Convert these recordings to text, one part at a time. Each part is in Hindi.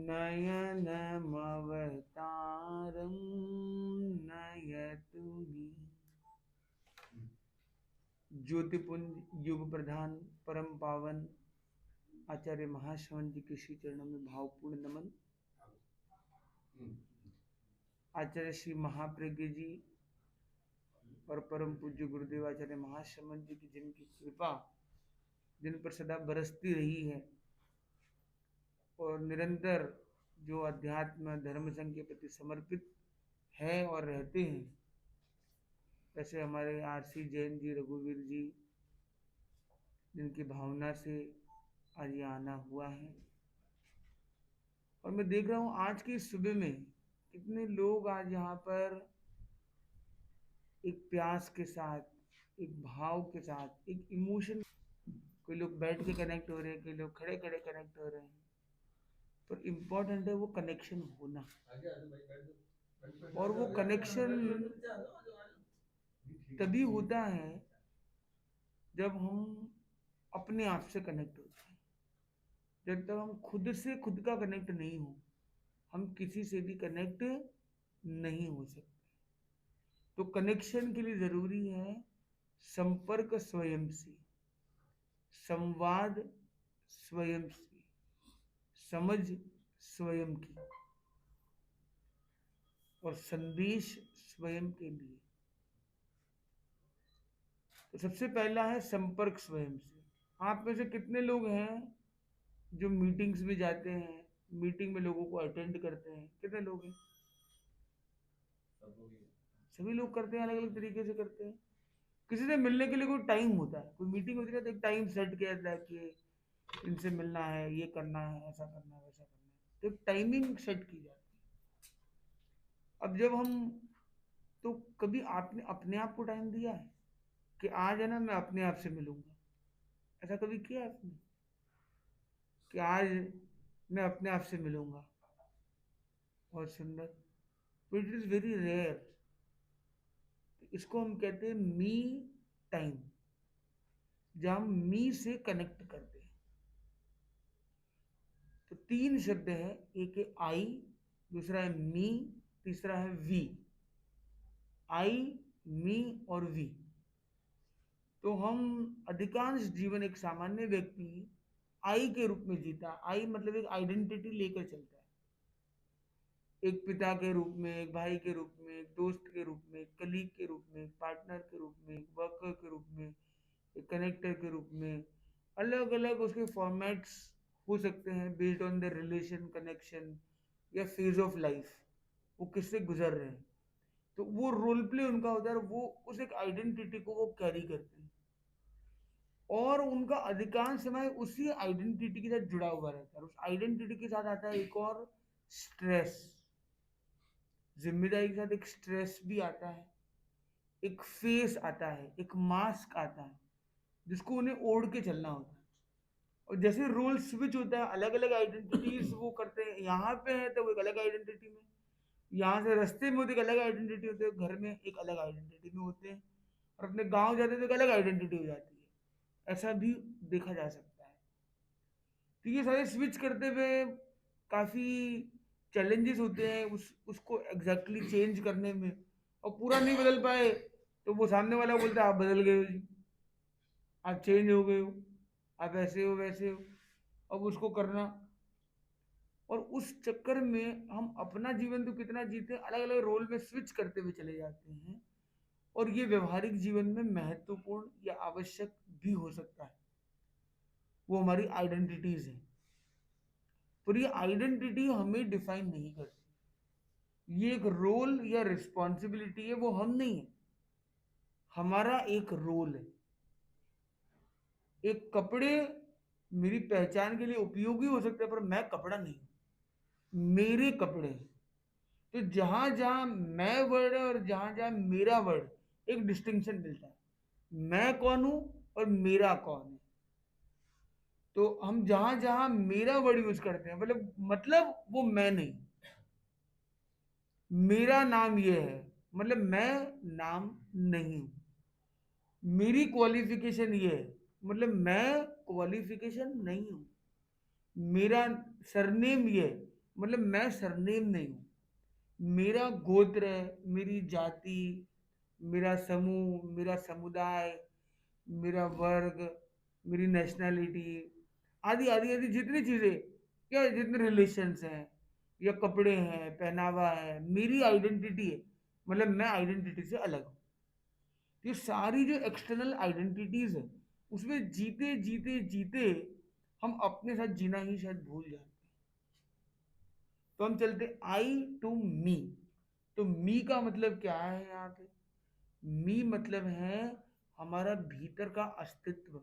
नयनमवतारं नयतु मे। ज्योतिपुंज युग प्रधान परम पावन आचार्य महाश्रवण जी के श्री चरणों में भावपूर्ण नमन। आचार्य श्री महाप्रज्ञ जी और परम पूज्य गुरुदेव आचार्य महाश्रवण जी की जिनकी कृपा जिन पर सदा बरसती रही है और निरंतर जो अध्यात्म धर्म संघ के प्रति समर्पित है और रहते हैं, ऐसे हमारे आरसी जैन जी, रघुवीर जी, जिनकी भावना से आज ये आना हुआ है। और मैं देख रहा हूँ आज की सुबह में कितने लोग आज यहाँ पर एक प्यास के साथ, एक भाव के साथ, एक इमोशन, कोई लोग बैठ के कनेक्ट हो रहे हैं, कोई लोग खड़े खड़े कनेक्ट हो रहे हैं। पर इम्पोर्टेंट है वो कनेक्शन होना, और वो कनेक्शन तभी होता है जब हम अपने आप से कनेक्ट होते हैं। जब तक हम खुद से खुद का कनेक्ट नहीं हो, हम किसी से भी कनेक्ट नहीं हो सकते। तो कनेक्शन के लिए जरूरी है संपर्क स्वयं से, संवाद स्वयं से, समझ स्वयं की, और संदेश स्वयं के लिए। तो सबसे पहला है संपर्क स्वयं से। आप में से कितने लोग हैं जो मीटिंग्स में जाते हैं, मीटिंग में लोगों को अटेंड करते हैं? कितने लोग हैं? सभी लोग करते हैं, अलग अलग तरीके से करते हैं। किसी से मिलने के लिए कोई टाइम होता है, कोई मीटिंग होती है तो एक टाइम सेट किया जाता है कि इनसे मिलना है, ये करना है, ऐसा करना है, वैसा करना है, तो एक टाइमिंग सेट की जाती है। अब जब हम, तो कभी आपने अपने आप को टाइम दिया है कि आज है ना मैं अपने आप से मिलूंगा? ऐसा कभी किया आपने कि आज मैं अपने आप से मिलूंगा? बहुत सुंदर। तो इट इज वेरी रेयर। इसको हम कहते हैं मी टाइम, जहां हम मी से कनेक्ट करते हैं। तो तीन शब्द है, एक है आई, दूसरा है मी, तीसरा है वी। आई, मी और वी। तो हम अधिकांश जीवन एक सामान्य व्यक्ति आई के रूप में जीता। आई मतलब एक आइडेंटिटी लेकर चलता है, एक पिता के रूप में, एक भाई के रूप में, एक दोस्त के रूप में, एक कलीग के रूप में, एक पार्टनर के रूप में, एक वर्कर के रूप में, एक कनेक्टर के रूप में। अलग अलग उसके फॉर्मेट्स हो सकते हैं based on the relation, connection या फेज ऑफ लाइफ, वो किससे गुजर रहे हैं। तो वो रोल प्ले उनका होता है, वो उस एक आइडेंटिटी को वो कैरी करते हैं, और उनका अधिकांश समय उसी आइडेंटिटी के साथ जुड़ा हुआ रहता है। उस आइडेंटिटी के साथ आता है एक और स्ट्रेस, जिम्मेदारी के साथ एक स्ट्रेस भी आता है, एक फेस आता है, एक मास्क आता है जिसको उन्हें ओढ़ के चलना होता है। और जैसे रोल स्विच होता है, अलग अलग आइडेंटिटीज वो करते हैं। यहाँ पे है तो वो एक अलग आइडेंटिटी में, यहाँ से रास्ते में होते एक अलग आइडेंटिटी होते हैं, घर में एक अलग आइडेंटिटी में होते हैं, और अपने गांव जाते हैं तो एक अलग आइडेंटिटी हो जाती है। ऐसा भी देखा जा सकता है। तो ये सारे स्विच करते हुए काफी चैलेंजेस होते हैं उसको एग्जैक्टली चेंज करने में। और पूरा नहीं बदल पाए तो वो सामने वाला बोलता है आप बदल गए हो जी, आप चेंज हो गए हो, आप ऐसे हो वैसे हो। अब उसको करना, और उस चक्कर में हम अपना जीवन तो कितना जीते, अलग अलग रोल में स्विच करते हुए चले जाते हैं। और ये व्यवहारिक जीवन में महत्वपूर्ण या आवश्यक भी हो सकता है। वो हमारी आइडेंटिटीज है, पर ये आइडेंटिटी हमें डिफाइन नहीं करती। ये एक रोल या रिस्पॉन्सिबिलिटी है, वो हम नहीं है। हमारा एक रोल है। एक कपड़े मेरी पहचान के लिए उपयोगी हो सकते हैं, पर मैं कपड़ा नहीं हूं, मेरे कपड़े हैं। तो जहां जहां मैं वर्ड है और जहां जहां मेरा वर्ड, एक डिस्टिंक्शन मिलता है, मैं कौन हूं और मेरा कौन है। तो हम जहां जहां मेरा वर्ड यूज करते हैं, मतलब वो मैं नहीं, मेरा नाम ये है, मतलब मैं नाम नहीं हूं। मेरी क्वालिफिकेशन ये है, मतलब मैं क्वालिफिकेशन नहीं हूं। मेरा सरनेम ये है, मतलब मैं सरनेम नहीं हूँ, मेरा गोत्र, मेरी जाति, मेरा समूह, मेरा समुदाय, मेरा वर्ग, मेरी नेशनैलिटी, आदि आदि आदि जितनी चीजें, या जितने रिलेशंस हैं, या कपड़े हैं, पहनावा है, मेरी आइडेंटिटी है। मतलब मैं आइडेंटिटी से अलग हूँ। ये सारी जो एक्सटर्नल आइडेंटिटीज है, उसमें जीते जीते जीते हम अपने साथ जीना ही शायद भूल जाते हैं। तो हम चलते आई टू मी। तो मी का मतलब क्या है यहाँ पे? मी मतलब है हमारा भीतर का अस्तित्व,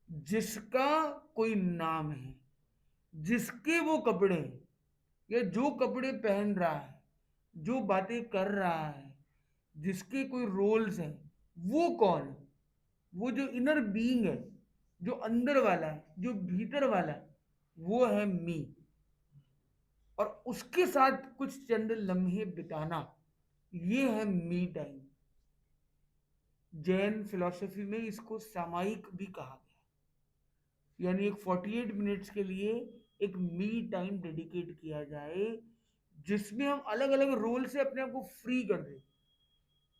जिसका कोई नाम है, जिसके वो कपड़े हैं, या जो कपड़े पहन रहा है, जो बातें कर रहा है, जिसके कोई रोल्स हैं, वो कौन है? वो जो इनर बीइंग है, जो अंदर वाला है, जो भीतर वाला है, वो है मी। और उसके साथ कुछ चंद लम्हे बिताना, ये है मी टाइम। जैन फिलॉसफी में इसको सामायिक भी कहा गया, यानी एक 48 मिनट्स के लिए एक मी टाइम डेडिकेट किया जाए, जिसमें हम अलग अलग रोल से अपने आप को फ्री कर दें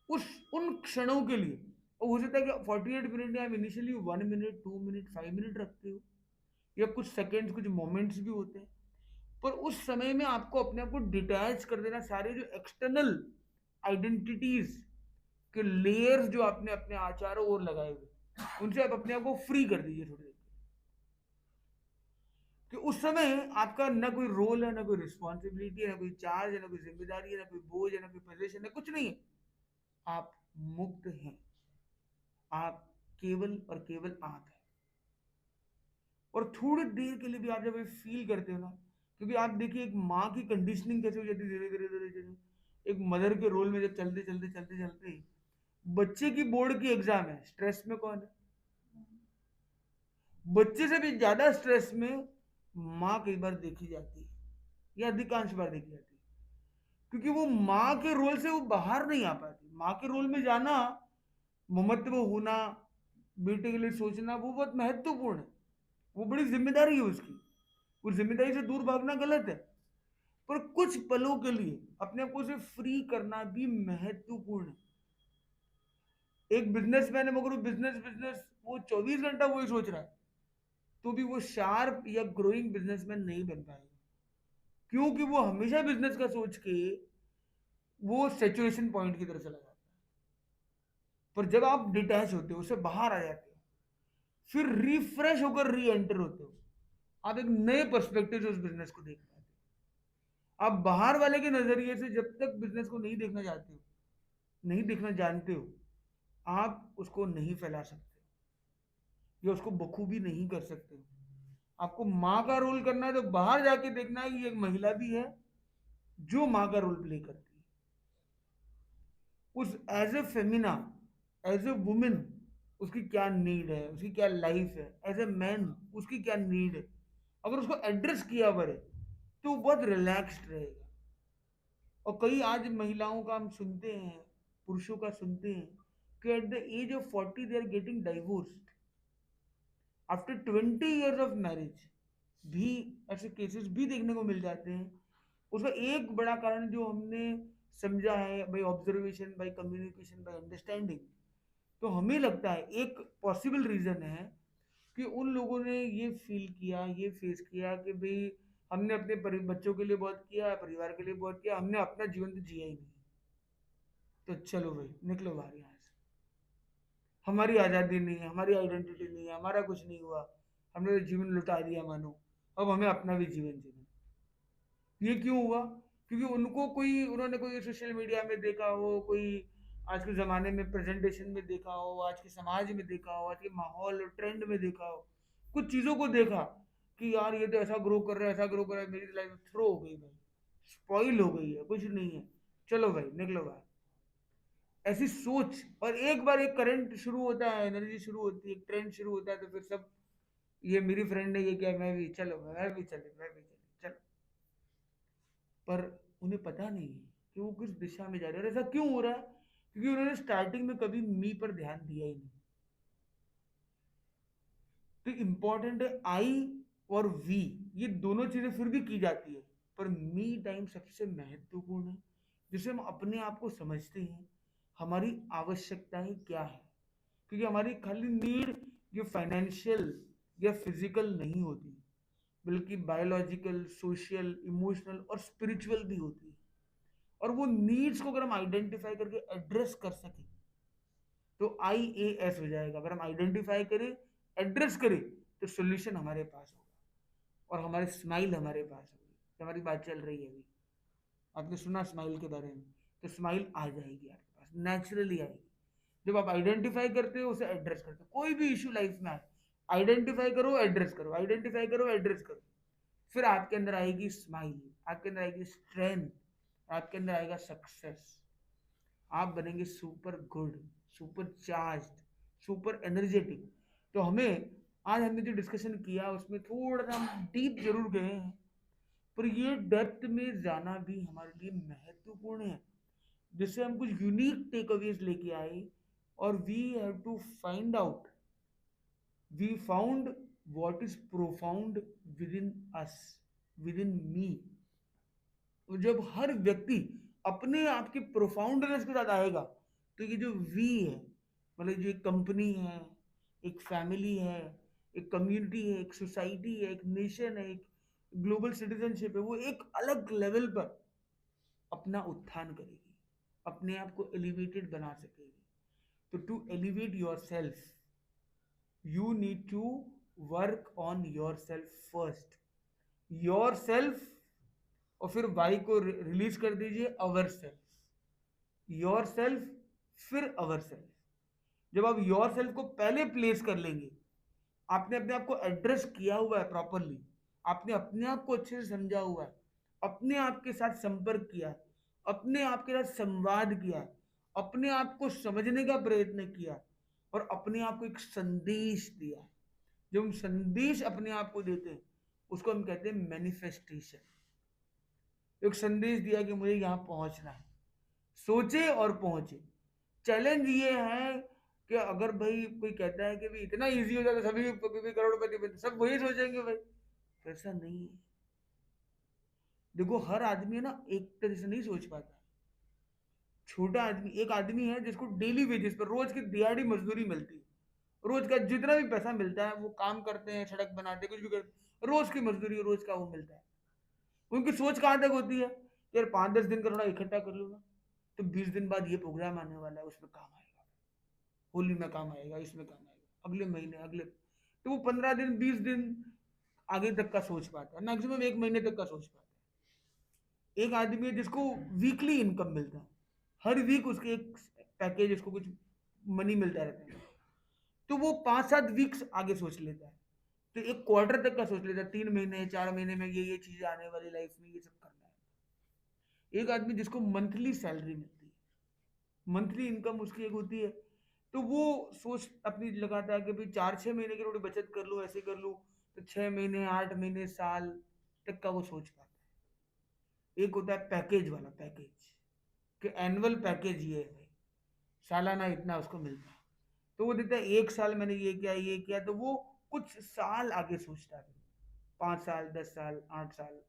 उस उन क्षणों के लिए। और हो सकता है कि 48 मिनट में आप इनिशियली 1 मिनट, 2 मिनट, 5 मिनट रखते हो, या कुछ सेकेंड्स, कुछ मोमेंट्स भी होते हैं। पर उस समय में आपको अपने आप को डिटैच कर देना, सारे जो एक्सटर्नल आइडेंटिटीज के लेयर्स जो आपने अपने आचारों ओर लगाए हुए, उनसे आप अपने आप को फ्री कर दीजिए थोड़ी देर कि उस समय आपका ना कोई रोल है, ना कोई रिस्पॉन्सिबिलिटी है, ना कोई चार्ज है, ना कोई जिम्मेदारी है, ना कोई बोझ है, ना कोई पोजीशन है, कुछ नहीं है। आप मुक्त हैं। आप केवल और केवल आप हैं। और थोड़ी देर के लिए भी आप जब ये फील करते हो ना, क्योंकि आप देखिए एक माँ की कंडीशनिंग कैसे हो जाती है, धीरे धीरे धीरे धीरे एक मदर के रोल में जब चलते चलते चलते चलते बच्चे की बोर्ड की एग्जाम है, स्ट्रेस में कौन है? बच्चे से भी ज्यादा स्ट्रेस में माँ कई बार देखी जाती है, या अधिकांश बार देखी जाती है, क्योंकि वो माँ के रोल से वो बाहर नहीं आ पाती। माँ के रोल में जाना, ममत्व होना, बेटे के लिए सोचना, वो बहुत महत्वपूर्ण है। वो बड़ी जिम्मेदारी है उसकी। उस जिम्मेदारी से दूर भागना गलत है, पर कुछ पलों के लिए अपने आप को उसे फ्री करना भी महत्वपूर्ण है। एक बिजनेसमैन है, मगर वो बिजनेस बिजनेस वो 24 घंटा वही सोच रहा है, तो भी वो शार्प या ग्रोइंग बिजनेसमैन नहीं बन पाएगा, क्योंकि वो हमेशा बिजनेस का सोच के वो सेचुरेशन पॉइंट की तरफ चला जाता है। पर जब आप डिटैच होते हो, उससे बाहर आ जाते हो, फिर रिफ्रेश होकर री एंटर होते हो, आप एक नए पर्सपेक्टिव से उस बिजनेस को देख पाते हो। आप बाहर वाले के नजरिए से जब तक बिजनेस को नहीं देखना चाहते हो, नहीं देखना जानते हो, आप उसको नहीं फैला सकते, या उसको बखूबी नहीं कर सकते हो। आपको माँ का रोल करना है तो बाहर जाके देखना है कि एक महिला भी है जो माँ का रोल प्ले करती है। उस as a female, as a woman, उसकी क्या नीड है, उसकी क्या लाइफ है। एज ए मैन, उसकी क्या नीड है। अगर उसको एड्रेस किया बड़े, तो वो बहुत रिलैक्स्ड रहेगा। और कई आज महिलाओं का हम सुनते हैं, पुरुषों का सुनते हैं, कि at the age of 40 they are getting divorced after 20 years of marriage. भी ऐसे केसेस भी देखने को मिल जाते हैं। उसका एक बड़ा कारण जो हमने समझा है, by observation, by communication, by understanding, तो हमें लगता है एक पॉसिबल रीजन है कि उन लोगों ने ये फील किया, ये फेस किया कि भाई हमने अपने बच्चों के लिए बहुत किया, परिवार के लिए बहुत किया, हमने अपना जीवन तो जिया ही नहीं, तो चलो भाई निकलो बाहर यहाँ से। हमारी आज़ादी नहीं है, हमारी आइडेंटिटी नहीं है, हमारा कुछ नहीं हुआ, हमने तो जीवन लुटा दिया मानो, अब हमें अपना भी जीवन जीना। ये क्यों हुआ? क्योंकि उनको कोई, उन्होंने कोई सोशल मीडिया में देखा हो, कोई आज के ज़माने में प्रेजेंटेशन में देखा हो, आज के समाज में देखा हो, आज के माहौल और ट्रेंड में देखा हो, कुछ चीज़ों को देखा कि यार ये तो ऐसा ग्रो कर रहा है, ऐसा ग्रो कर रहा है, मेरी लाइफ थ्रो हो गई भाई, स्पॉइल हो गई है, कुछ नहीं है, चलो भाई निकलो भाई। ऐसी सोच, और एक बार एक करंट शुरू होता है, एनर्जी शुरू होती है, एक ट्रेंड शुरू होता है, तो फिर सब, ये मेरी फ्रेंड है, ये क्या, मैं भी चलो, मैं भी चले, मैं भी चले, चलो। पर उन्हें पता नहीं है कि वो किस दिशा में जा रहे हैं। और ऐसा क्यों हो रहा है? क्योंकि उन्होंने स्टार्टिंग में कभी मी पर ध्यान दिया ही नहीं। तो इंपॉर्टेंट है आई और वी, ये दोनों चीजें फिर भी की जाती है, पर मी टाइम सबसे महत्वपूर्ण है, जिसे हम अपने आप को समझते हैं, हमारी आवश्यकताएं क्या है। क्योंकि हमारी खाली नीड ये फाइनेंशियल या फिजिकल नहीं होती, बल्कि बायोलॉजिकल, सोशल, इमोशनल और स्पिरिचुअल भी होती है। और वो नीड्स को अगर हम आइडेंटिफाई करके एड्रेस कर सकें तो IAS हो जाएगा। अगर हम आइडेंटिफाई करें, एड्रेस करें, तो सोल्यूशन हमारे पास होगा और हमारी स्माइल हमारे पास होगी। हमारी बात चल रही है अभी, आपने सुना स्माइल के बारे में, तो स्माइल आ जाएगी आपके पास, नेचुरली आएगी। जब आप आइडेंटिफाई करते हो, उसे एड्रेस करते हो, कोई भी इशू लाइफ में आए, आइडेंटिफाई करो, एड्रेस करो, आइडेंटिफाई करो, एड्रेस करो, फिर आपके अंदर आएगी स्माइल, आपके अंदर आएगी स्ट्रेंथ, आपके अंदर आएगा सक्सेस। आप बनेंगे super good, super charge, super energetic. तो हमें आज हमने जो डिस्कशन किया उसमें थोड़ा सा हम डीप जरूर गए हैं, पर ये डेप्थ में जाना भी हमारे लिए महत्वपूर्ण है, जिससे हम कुछ यूनिक टेक अवेज लेके आए। और we have to find out, we found what is profound within us, within me. जब हर व्यक्ति अपने आप के प्रोफाउंडनेस के साथ आएगा, तो ये जो वी है, मतलब जो एक कंपनी है, एक फैमिली है, एक कम्युनिटी है, एक सोसाइटी है, एक नेशन है, एक ग्लोबल सिटीजनशिप है, वो एक अलग लेवल पर अपना उत्थान करेगी, अपने आप को एलिवेटेड बना सकेगी। तो to elevate yourself, you need to work on yourself first, yourself, और फिर वाई को रिलीज कर दीजिए, अवर सेल्फ, योर सेल्फ, फिर अवर सेल्फ। जब आप योर सेल्फ को पहले प्लेस कर लेंगे, आपने अपने आप को एड्रेस किया हुआ है प्रॉपरली, आपने अपने आप को अच्छे से समझा हुआ है, अपने आप के साथ संपर्क किया है, अपने आप के साथ संवाद किया है, अपने आप को समझने का प्रयत्न किया, और अपने आप को एक संदेश दिया है। जब हम संदेश अपने आप को देते हैं, उसको हम कहते हैं मैनिफेस्टेशन। एक संदेश दिया कि मुझे यहाँ पहुंचना है, सोचे और पहुंचे। चैलेंज ये है कि अगर भाई कोई कहता है कि भाई इतना इजी हो जाता तो सभी भी करोड़पति बनते, सब वही सोचेंगे भाई, तो ऐसा नहीं है। देखो हर आदमी है ना, एक तरह से नहीं सोच पाता। छोटा आदमी, एक आदमी है जिसको डेली वेजेस पर, रोज की दिहाड़ी मजदूरी मिलती है, रोज का जितना भी पैसा मिलता है, वो काम करते हैं, सड़क बनाते हैं, कुछ भी करते हैं, रोज की मजदूरी, रोज का वो मिलता है। उनकी सोच कहाँ तक होती है, यार 5-10 दिन का थोड़ा इकट्ठा कर लूंगा, तो 20 दिन बाद ये प्रोग्राम आने वाला है, उसमें काम आएगा, होली में काम आएगा, इसमें काम आएगा, अगले महीने, अगले, तो वो 15 दिन 20 दिन आगे तक का सोच पाता है, मैक्सिमम 1 महीने तक का सोच पाता है। एक आदमी है जिसको वीकली इनकम मिलता है, हर वीक उसके एक पैकेज, उसको कुछ मनी मिलता रहता है, तो वो 5-7 वीक्स आगे सोच लेता है, तो एक क्वार्टर तक का सोच लेता है, 3 महीने 4 महीने में ये चीजें आने वाली लाइफ में, ये सब करना है। एक आदमी जिसको मंथली सैलरी मिलती है, मंथली इनकम उसकी एक होती है, तो वो सोच अपनी लगाता है कि भाई 4-6 महीने की थोड़ी बचत कर लूँ, ऐसे कर लूँ, तो 6 महीने 8 महीने साल तक का वो सोच पाता है। एक होता है पैकेज वाला, पैकेज कि एनुअल पैकेज ये है भाई, सालाना इतना उसको मिलता है, तो वो देता है 1 साल मैंने ये किया, तो वो कुछ साल आगे सोचता है, 5 साल 10 साल 8 साल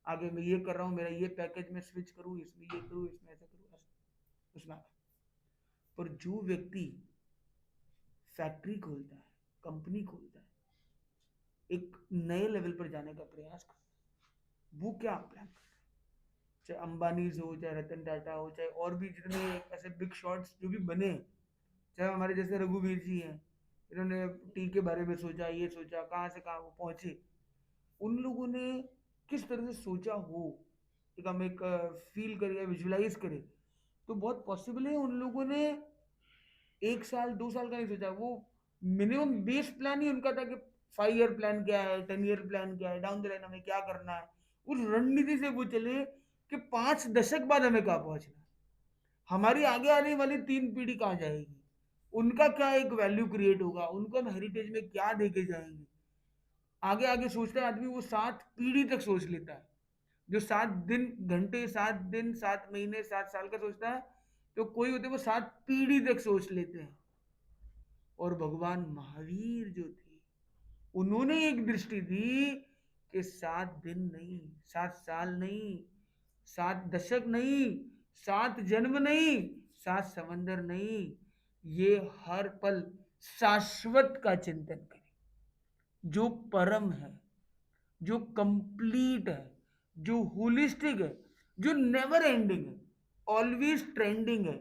आगे मैं ये कर रहा हूँ, मेरा ये पैकेज में स्विच करूँ, इसमें ये करूँ, इसमें ऐसा करूँ, उसमें। पर जो व्यक्ति फैक्ट्री खोलता है, कंपनी खोलता है, एक नए लेवल पर जाने का प्रयास करता है, वो क्या प्लान करता है, चाहे अंबानीज हो, चाहे रतन टाटा हो, चाहे और भी जितने ऐसे बिग शॉट्स जो भी बने, चाहे हमारे जैसे रघुवीर जी हैं, इन्होंने टी के बारे में सोचा, ये सोचा, कहाँ से कहाँ वो पहुंचे, उन लोगों ने किस तरह से सोचा हो, एक हम एक फील करें, विजुलाइज करें, तो बहुत पॉसिबल है उन लोगों ने 1 साल 2 साल का नहीं सोचा, वो मिनिमम बेस प्लान ही उनका था कि 5 ईयर प्लान क्या है, 10 ईयर प्लान क्या है, डाउन द लाइन हमें क्या करना है, उस रणनीति से वो चले कि 5 दशक बाद हमें कहाँ पहुंचना है, हमारी आगे आने वाली 3 पीढ़ी कहाँ जाएगी, उनका क्या एक वैल्यू क्रिएट होगा, उनको हम हेरिटेज में क्या देके जाएंगे। आगे आगे सोचता है आदमी, वो 7 पीढ़ी तक सोच लेता है। जो 7 दिन घंटे, 7 दिन 7 महीने 7 साल का सोचता है, तो कोई होते हैं वो 7 पीढ़ी तक सोच लेते हैं। और भगवान महावीर जो थे, उन्होंने एक दृष्टि दी कि 7 दिन नहीं, 7 साल नहीं, 7 दशक नहीं, 7 जन्म नहीं, 7 समंदर नहीं, ये हर पल शाश्वत का चिंतन करें, जो परम है, जो कंप्लीट है, जो होलिस्टिक है, जो नेवर एंडिंग है, ऑलवेज ट्रेंडिंग है,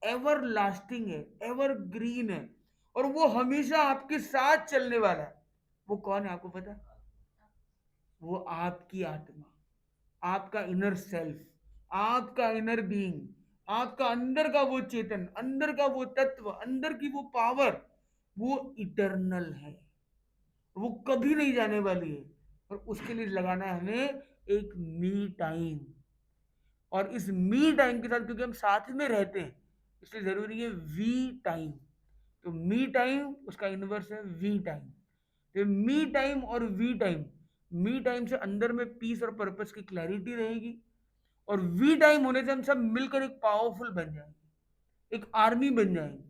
एवर लास्टिंग है, एवर ग्रीन है, और वो हमेशा आपके साथ चलने वाला है। वो कौन है आपको पता है? वो आपकी आत्मा, आपका इनर सेल्फ, आपका इनर बीइंग, आपका अंदर का वो चेतन, अंदर का वो तत्व, अंदर की वो पावर, वो इटर्नल है, वो कभी नहीं जाने वाली है। और उसके लिए लगाना है हमें एक मी टाइम। और इस मी टाइम के साथ, क्योंकि हम साथ में रहते हैं, इसलिए जरूरी है वी टाइम। तो मी टाइम उसका इनवर्स है वी टाइम। तो मी टाइम और वी टाइम, मी टाइम से अंदर में पीस और पर्पस की क्लैरिटी रहेगी, और वी टाइम होने से हम सब मिलकर एक पावरफुल बन जाएंगे, एक आर्मी बन जाएंगे,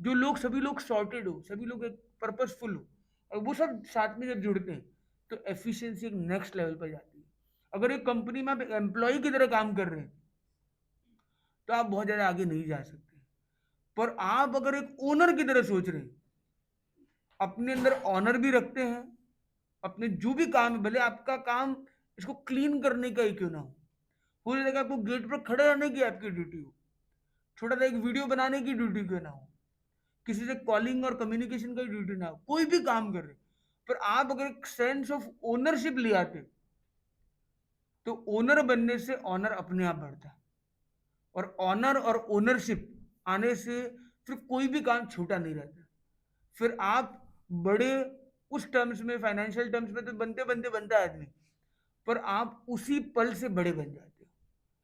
जो लोग, सभी लोग सॉर्टेड हो, सभी लोग एक पर्पसफुल हो, और वो सब साथ में जब जुड़ते हैं तो एफिशिएंसी एक नेक्स्ट लेवल पर जाती है। अगर एक कंपनी में आप एक एम्प्लॉय की तरह काम कर रहे हैं तो आप बहुत ज्यादा आगे नहीं जा सकते, पर आप अगर एक ओनर की तरह सोच रहे हैं, अपने अंदर ऑनर भी रखते हैं, अपने जो भी काम है, भले आपका काम इसको क्लीन करने का ही क्यों ना हो जाएगा, आपको गेट पर खड़े रहने की आपकी ड्यूटी हो, छोटा सा एक वीडियो बनाने की ड्यूटी क्यों ना हो, किसी से कॉलिंग और कम्युनिकेशन का ड्यूटी ना हो, कोई भी काम कर रहे, पर आप अगर एक सेंस ऑफ ओनरशिप ले आते तो ओनर बनने से ऑनर अपने आप बढ़ता है, और ऑनर और ओनरशिप आने से फिर कोई भी काम छोटा नहीं रहता। फिर आप बड़े, उस टर्म्स में, फाइनेंशियल टर्म्स में तो बनते बनते बनता है आदमी, पर आप उसी पल से बड़े बन जाते हो,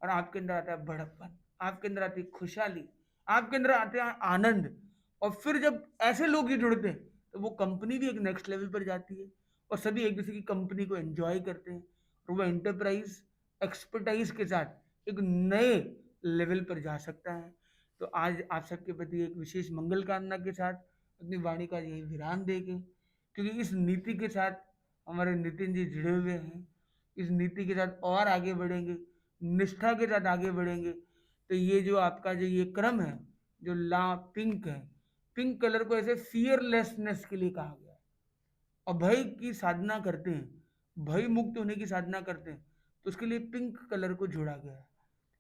और आपके अंदर आता है बड़प्पन, आपके अंदर आती है खुशहाली, आपके अंदर आते हैं आनंद। और फिर जब ऐसे लोग ही जुड़ते हैं तो वो कंपनी भी एक नेक्स्ट लेवल पर जाती है, और सभी एक दूसरे की कंपनी को एंजॉय करते हैं, और वो एंटरप्राइज एक्सपर्टाइज के साथ एक नए लेवल पर जा सकता है। तो आज आप सबके प्रति एक विशेष मंगल कामना के साथ अपनी वाणी का यही विराम देंगे, क्योंकि इस नीति के साथ हमारे नितिन जी जुड़े हुए हैं, इस नीति के साथ और आगे बढ़ेंगे, निष्ठा के साथ आगे बढ़ेंगे। तो ये जो आपका जो ये क्रम है, जो ला पिंक है, पिंक कलर को ऐसे फियरलेसनेस के लिए कहा गया है, अभय की साधना करते हैं, भय मुक्त होने की साधना करते हैं, तो उसके लिए पिंक कलर को जोड़ा गया है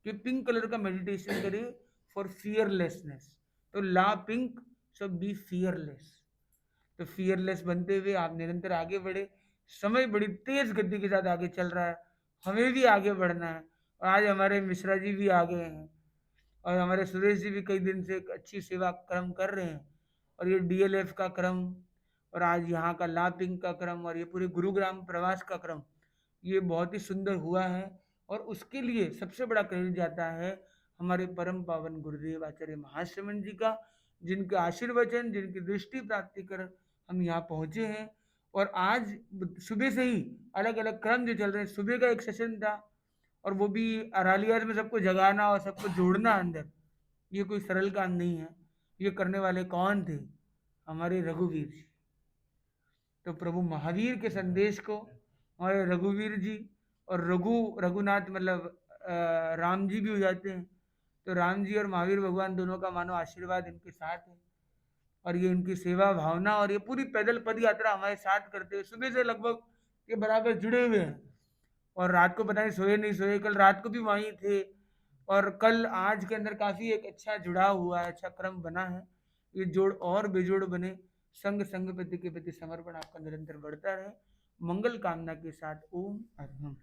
कि पिंक कलर का मेडिटेशन करें फॉर फियरलेसनेस। तो ला पिंक सब बी फियरलेस। तो फियरलेस बनते हुए आप निरंतर आगे बढ़े। समय बड़ी तेज गति के साथ आगे चल रहा है, हमें भी आगे बढ़ना है। और आज हमारे मिश्रा जी भी आ गए हैं, और हमारे सुरेश जी भी कई दिन से एक अच्छी सेवा क्रम कर रहे हैं, और ये डीएलएफ का क्रम, और आज यहाँ का लापिंग का क्रम, और ये पूरे गुरुग्राम प्रवास का क्रम, ये बहुत ही सुंदर हुआ है। और उसके लिए सबसे बड़ा क्रेडिट जाता है हमारे परम पावन गुरुदेव आचार्य महाश्रमण जी का, जिनके आशीर्वचन, जिनकी दृष्टि प्राप्ति कर हम यहाँ पहुँचे हैं। और आज सुबह से ही अलग अलग क्रम जो चल रहे हैं, सुबह का एक सेशन था, और वो भी अरालियाज में सबको जगाना और सबको जोड़ना अंदर, ये कोई सरल काम नहीं है। ये करने वाले कौन थे? हमारे रघुवीर जी। तो प्रभु महावीर के संदेश को हमारे रघुवीर जी, और रघुनाथ मतलब राम जी भी हो जाते हैं, तो राम जी और महावीर भगवान दोनों का मानो आशीर्वाद इनके साथ है, और ये इनकी सेवा भावना, और ये पूरी पैदल पद यात्रा हमारे साथ करते हुए सुबह से लगभग ये बराबर जुड़े हुए हैं। और रात को पता नहीं सोए नहीं सोए, कल रात को भी वहीं थे, और कल आज के अंदर काफी एक अच्छा जुड़ाव हुआ है, अच्छा क्रम बना है। ये जोड़ और बेजोड़ बने, संग संग प्रति के प्रति समर्पण आपका निरंतर बढ़ता रहे। मंगल कामना के साथ ओम अर्हम।